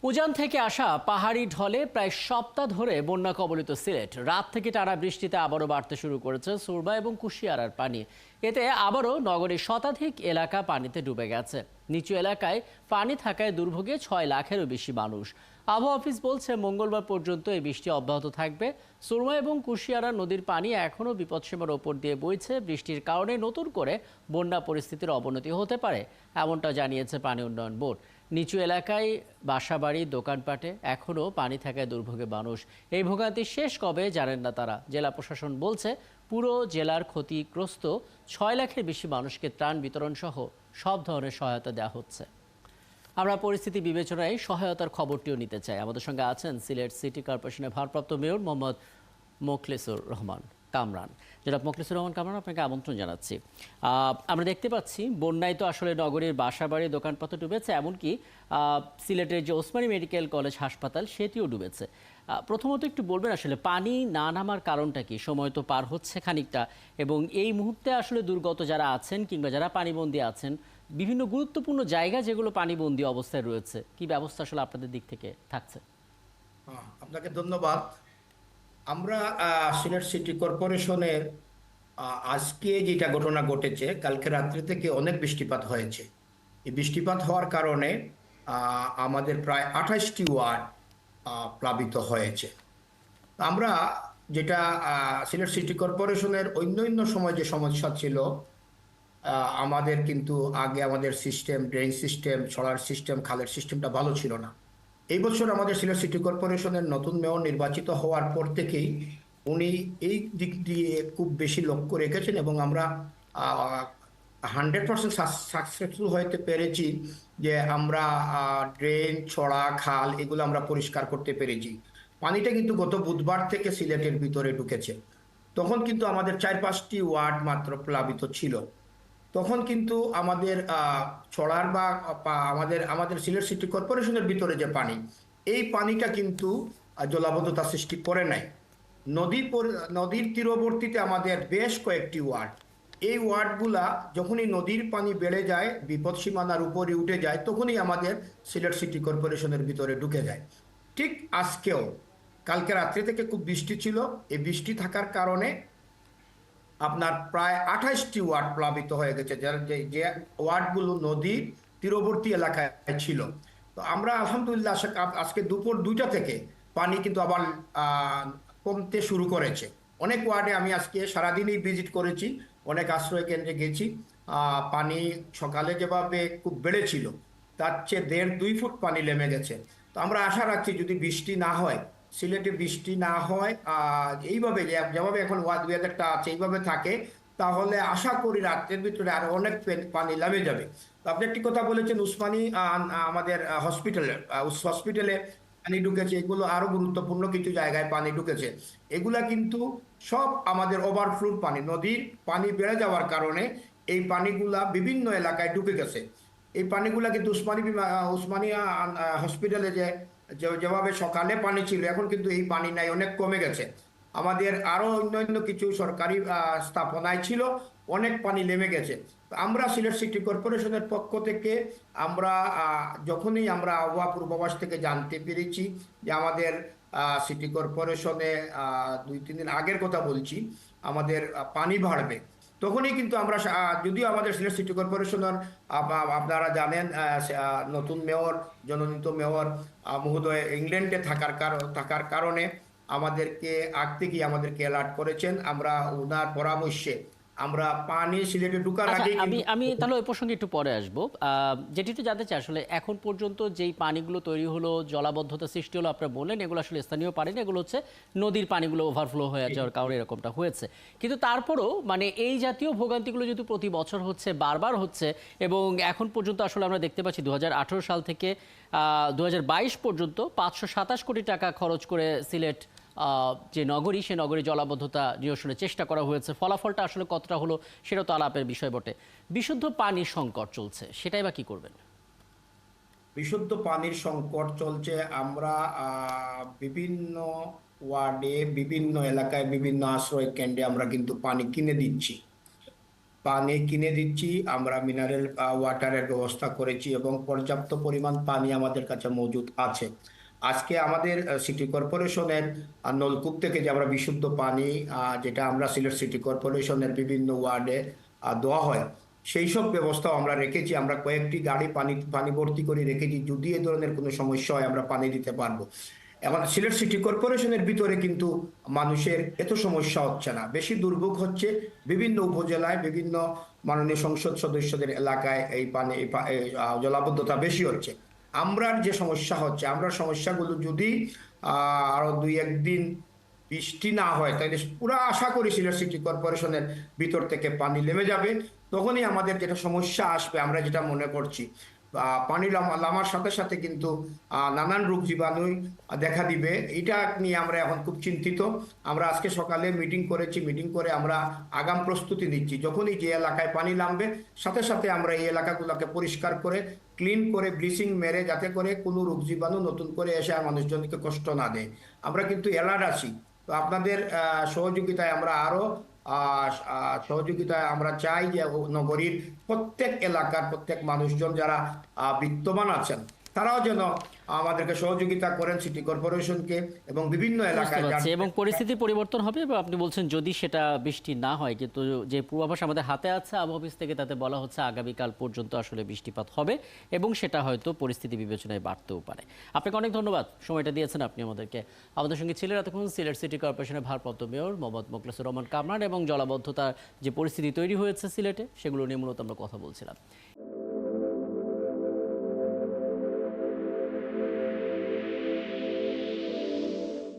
উজান থেকে আসা পাহাড়ি ঢলে প্রায় সপ্তাহ ধরে বন্যা কবলিত সিলেট। রাত থেকে টানা বৃষ্টিতে আবারও বাড়তে শুরু করেছে সুরমা এবং কুশিয়ারার পানি। এতে আবারও নগরীর শতাধিক এলাকা পানিতে ডুবে গেছে। নিচু এলাকায় পানি থাকায় দুর্ভোগে 6 লাখেরও বেশি মানুষ। আবহাওয়া অফিস বলছে মঙ্গলবার পর্যন্ত এই বৃষ্টি অব্যাহত থাকবে। সুরমা এবং কুশিয়ারা নদীর পানি এখনও বিপদসীমার ওপর দিয়ে বইছে। বৃষ্টির কারণে নতুন করে বন্যা পরিস্থিতির অবনতি হতে পারে, এমনটা জানিয়েছে পানি উন্নয়ন বোর্ড। নিচু এলাকায় বাসাবাড়ি, দোকানপাটে এখনও পানি থাকায় দুর্ভোগে মানুষ। এই ভোগান্তি শেষ কবে জানেন না তারা। জেলা প্রশাসন বলছে পুরো জেলার ক্ষতিগ্রস্ত 6 লাখের বেশি মানুষকে ত্রাণ বিতরণ সহ সব ধরনের সহায়তা দেওয়া হচ্ছে। আমরা পরিস্থিতি বিবেচনায় সহায়তার খবরটিও নিতে চাই। আমাদের সঙ্গে আছেন সিলেট সিটি কর্পোরেশনের ভারপ্রাপ্ত মেয়র মোহাম্মদ মোখলেসুর রহমান কামরান। জনাব মোখলেসুর রহমান কামরান, আপনাকে আমন্ত্রণ জানাচ্ছি। আমরা দেখতে পাচ্ছি বন্যায় তো আসলে নগরীর বাসাবাড়ি, দোকানপাত ডুবেছে, এমনকি সিলেটের যে ওসমানী মেডিকেল কলেজ হাসপাতাল সেটিও ডুবেছে। প্রথমত একটু বলবেন আসলে পানি না নামার কারণটা কি? সময় তো পার হচ্ছে খানিকটা, এবং এই মুহূর্তে আসলে দুর্গত যারা আছেন কিংবা যারা পানিবন্দী আছেন, বিভিন্ন গুরুত্বপূর্ণ জায়গা যেগুলো পানিবন্দী অবস্থায় রয়েছে, কি ব্যবস্থা আসলে আপনাদের দিক থেকে থাকছে? আপনাকে ধন্যবাদ। আমরা সিলেট সিটি কর্পোরেশনের আজকে যেটা ঘটনা ঘটেছে, কালকে রাত্রি থেকে অনেক বৃষ্টিপাত হয়েছে। এই বৃষ্টিপাত হওয়ার কারণে আমাদের প্রায় 28টি ওয়ার্ড প্লাবিত হয়েছে। আমরা যেটা সিলেট সিটি কর্পোরেশনের অন্য সময় যে সমস্যা ছিল, আমাদের কিন্তু আগে আমাদের সিস্টেম, ড্রেন সিস্টেম, ছড়ার সিস্টেম, খালের সিস্টেমটা ভালো ছিল না। এই বছর আমাদের সিলেট সিটি কর্পোরেশনের নতুন মেয়র নির্বাচিত হওয়ার পর থেকেই উনি এই দিক দিয়ে খুব বেশি লক্ষ্য রেখেছেন এবং আমরা 100% সাকসেসফুল হতে পেরেছি যে আমরা ড্রেন, ছড়া, খাল এগুলো আমরা পরিষ্কার করতে পেরেছি। পানিটা কিন্তু গত বুধবার থেকে সিলেটের ভিতরে ঢুকেছে। তখন কিন্তু আমাদের 4-5টি ওয়ার্ড মাত্র প্লাবিত ছিল। তখন কিন্তু আমাদের ছড়ার বা আমাদের আমাদের সিলেট সিটি কর্পোরেশনের ভিতরে যে পানি, এই পানিটা কিন্তু জলাবদ্ধতা সৃষ্টি করে নাই। নদীর তীরবর্তীতে আমাদের বেশ কয়েকটি ওয়ার্ড, এই ওয়ার্ডগুলা যখনই নদীর পানি বেড়ে যায়, বিপদ সীমানার উপরে উঠে যায়, তখনই আমাদের সিলেট সিটি কর্পোরেশনের ভিতরে ঢুকে যায়। ঠিক আজকেও কালকে রাত্রি থেকে খুব বৃষ্টি ছিল। এই বৃষ্টি থাকার কারণে আপনার প্রায় 28টি ওয়ার্ড প্লাবিত হয়ে গেছে, যার যে ওয়ার্ডগুলো নদীর তীরবর্তী এলাকায় ছিল। তো আমরা আলহামদুলিল্লাহ আজকে দুপুর 2টা থেকে পানি কিন্তু আবার কমতে শুরু করেছে। অনেক ওয়ার্ডে আমি আজকে সারাদিনই ভিজিট করেছি, অনেক আশ্রয় কেন্দ্রে গেছি। পানি সকালে যেভাবে খুব বেড়েছিল, তার চেয়ে 1.5-2 ফুট পানি নেমে গেছে। তো আমরা আশা রাখছি যদি বৃষ্টি না হয়, সিলেটে বৃষ্টি না হয়, এইভাবে যেভাবে এখন ওয়েদারটা আছে এইভাবে থাকে, তাহলে আশা করি রাতের ভিতরে আরো অনেক পানি নামে যাবে। তো আপনি একটি কথা বলেছেন, উসমানী আমাদের হসপিটালে পানি ঢুকেছে, এগুলো আরো গুরুত্বপূর্ণ কিছু জায়গায় পানি ঢুকেছে। এগুলা কিন্তু সব আমাদের ওভারফ্লোর পানি, নদীর পানি বেড়ে যাওয়ার কারণে এই পানিগুলা বিভিন্ন এলাকায় ঢুকে গেছে। এই পানিগুলা কিন্তু উসমানিয়া হসপিটালে যেভাবে সকালে পানি ছিল, এখন কিন্তু এই পানি নাই, অনেক কমে গেছে। আমাদের আরো অন্যান্য কিছু সরকারি স্থাপনায় ছিল, অনেক পানি নেমে গেছে। তো আমরা সিলেট সিটি কর্পোরেশনের পক্ষ থেকে আমরা যখনই আমরা আবহাওয়া পূর্বাভাস থেকে জানতে পেরেছি যে আমাদের সিটি কর্পোরেশনে 2-3 দিন আগের কথা বলছি, আমাদের পানি বাড়বে, তখনই কিন্তু আমরা যদিও আমাদের সিলেট সিটি কর্পোরেশনের আপনারা জানেন নতুন মেয়র, জননীত মেয়র মহোদয় ইংল্যান্ডে থাকার কারণে আমাদেরকে আগ থেকেই আমাদেরকে অ্যালার্ট করেছেন। আমরা ওনার পরামর্শে আমরা পানি সিলেটে ঢুকার আচ্ছা, আগেই আমি কিন্তু আমি তাহলে ওই প্রসঙ্গে একটু পরে আসবো। যেটি একটু জানতে চাই আসলে এখন পর্যন্ত যেই পানিগুলো তৈরি হলো, জলাবদ্ধতা সৃষ্টি হলো, আপনারা বললেন এগুলো আসলে স্থানীয় পানি না, এগুলো হচ্ছে নদীর পানিগুলো ওভারফ্লো হয়ে যাওয়ার কারণে এরকমটা হয়েছে। কিন্তু তারপরও মানে এই জাতীয় ভোগান্তিগুলো যেহেতু প্রতি বছর হচ্ছে, বারবার হচ্ছে, এবং এখন পর্যন্ত আসলে আমরা দেখতে পাচ্ছি 2018 সাল থেকে 2022 পর্যন্ত 527 কোটি টাকা খরচ করে সিলেট যে নগরী, সে নগরী জলাবদ্ধতা নিরসনের চেষ্টা করা হয়েছে। ফলাফলটা আসলে কতটা হলো সেটা তো আলাপের বিষয় বটে। বিশুদ্ধ পানির সংকট চলছে, সেটাই বা কি করবেন? বিশুদ্ধ পানির সংকট চলছে। আমরা বিভিন্ন ওয়ার্ডে, বিভিন্ন এলাকায়, বিভিন্ন আশ্রয় কেন্দ্রে আমরা কিন্তু পানি কিনে দিচ্ছি। পানি কিনে দিচ্ছি, আমরা মিনারেল ওয়াটারের ব্যবস্থা করেছি এবং পর্যাপ্ত পরিমাণ পানি আমাদের কাছে মজুদ আছে। আজকে আমাদের সিটি কর্পোরেশনের নলকূপ থেকে যে আমরা বিশুদ্ধ পানি যেটা আমরা সিলেট সিটি কর্পোরেশনের বিভিন্ন ওয়ার্ডে দেওয়া হয়, সেই সব ব্যবস্থাও আমরা রেখেছি। আমরা কয়েকটি গাড়ি পানি পানি ভর্তি করে রেখেছি, যদি এ ধরনের কোনো সমস্যা হয় আমরা পানি দিতে পারবো। এখন সিলেট সিটি কর্পোরেশনের ভিতরে কিন্তু মানুষের এত সমস্যা হচ্ছে না, বেশি দুর্ভোগ হচ্ছে বিভিন্ন উপজেলায় বিভিন্ন মাননীয় সংসদ সদস্যদের এলাকায় এই পানি জলাবদ্ধতা বেশি হচ্ছে। আমরার যে সমস্যা হচ্ছে, আমরা সমস্যাগুলো যদি আরো 2-1 দিন বৃষ্টি না হয়, তাহলে পুরো আশা করি সিলেট সিটি কর্পোরেশনের ভিতর থেকে পানি নেমে যাবে। তখনই আমাদের যেটা সমস্যা আসবে, আমরা যেটা মনে করছি, পানি নামার সাথে সাথে কিন্তু নানান রোগ জীবাণু দেখা দিবে। এটা নিয়ে আমরা এখন খুব চিন্তিত। আমরা আজকে সকালে মিটিং করেছি, মিটিং করে আমরা আগাম প্রস্তুতি নিচ্ছি। যখনই যে এলাকায় পানি নামবে, সাথে সাথে আমরা এই এলাকাগুলোকে পরিষ্কার করে ক্লিন করে ব্লিচিং মেরে, যাতে করে কোনো রোগ জীবাণু নতুন করে এসে আর মানুষজনকে কষ্ট না দেয়। আমরা কিন্তু অ্যালার্ট আছি। তো আপনাদের সহযোগিতায় আমরা আরো সহযোগিতায় আমরা চাই যে নগরীর প্রত্যেক এলাকার প্রত্যেক মানুষজন যারা বিত্তমান আছেন, তারাও যেন আমাদেরকে সহযোগিতা করেন, সিটি কর্পোরেশনকে এবং বিভিন্ন বুঝতে এলাকায় পারছি। এবং পরিস্থিতি পরিবর্তন হবে এবং আপনি বলছেন যদি সেটা বৃষ্টি না হয়, কিন্তু যে পূর্বাভাস আমাদের হাতে আছে আবহাওয়া অফিস থেকে, তাতে বলা হচ্ছে আগামীকাল পর্যন্ত আসলে বৃষ্টিপাত হবে এবং সেটা হয়তো পরিস্থিতি বিবেচনায় বাড়তেও পারে। আপনাকে অনেক ধন্যবাদ, সময়টা দিয়েছেন আপনি আমাদেরকে। আমাদের সঙ্গে ছিলেন এতক্ষণ সিলেট সিটি কর্পোরেশনের ভারপ্রাপ্ত মেয়র মোহাম্মদ মোখলেসুর রহমান কামরান, এবং জলাবদ্ধতার যে পরিস্থিতি তৈরি হয়েছে সিলেটে, সেগুলো নিয়ে মূলত আমরা কথা বলছিলাম।